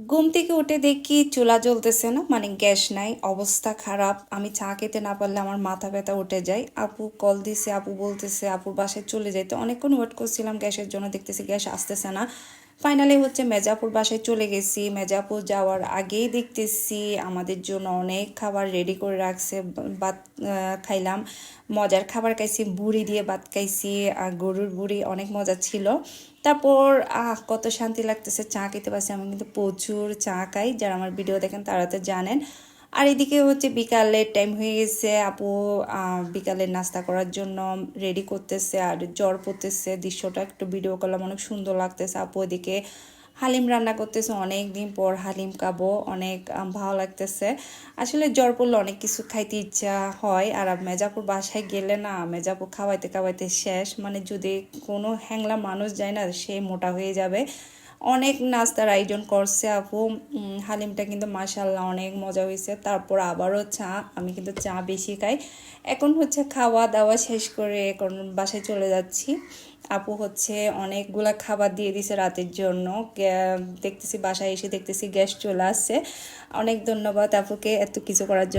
ঘুম থেকে উঠে দেখি চুলা জ্বলতেছে না, মানে গ্যাস নাই, অবস্থা খারাপ। আমি চা খেতে না পারলে আমার মাথা ব্যথা উঠে যায়। আপু কল দিছে, আপু বলতেছে আপুর বাসায় চলে যাইতে। অনেকক্ষণ ওয়েট করছিলাম গ্যাসের জন্য, দেখতেছি গ্যাস আসতেছে না। ফাইনালি হচ্ছে মেজাপুর বাসায় চলে গেছি। মেজাপুর যাওয়ার আগেই দেখতেছি আমাদের জন্য অনেক খাবার রেডি করে রাখছে। ভাত খাইলাম, মজার খাবার খাইছি, বুড়ি দিয়ে ভাত খাইছি, আর গরুর বুড়ি অনেক মজা ছিল। তারপর কত শান্তি লাগতেছে, চা খেতে পারছি। আমি কিন্তু প্রচুর চা খাই, যারা আমার ভিডিও দেখেন তারা তো জানেন। আর এদিকে হচ্ছে বিকালের টাইম হয়ে গেছে, আপু বিকালের নাস্তা করার জন্য রেডি করতেছে আর জ্বর পড়তেছে। দৃশ্যটা একটু ভিডিও করলাম, অনেক সুন্দর লাগতেছে। আপু এদিকে হালিম রান্না করতেছে, অনেক দিন পর হালিম খাবো, অনেক ভালো লাগতেছে। আসলে জ্বর পড়লে অনেক কিছু খাইতে ইচ্ছা হয়। আর মেজাপুর বাসায় গেলে না, মেজাপুর খাওয়াইতে খাওয়াইতে শেষ, মানে যদি কোনো হ্যাংলা মানুষ যায় না সে মোটা হয়ে যাবে। অনেক নাস্তার আয়োজন করছে আপু। হালিমটা কিন্তু মাশাল্লাহ অনেক মজা হয়েছে। তারপর আবারও চা, আমি কিন্তু চা বেশি খাই। এখন হচ্ছে খাওয়া দাওয়া শেষ করে এখন বাসায় চলে যাচ্ছি। আপু হচ্ছে অনেকগুলা খাবার দিয়ে দিছে রাতের জন্য। দেখতেছি বাসায় এসে দেখতেছি গ্যাস চলে আসছে। অনেক ধন্যবাদ আপুকে এত কিছু করার জন্য।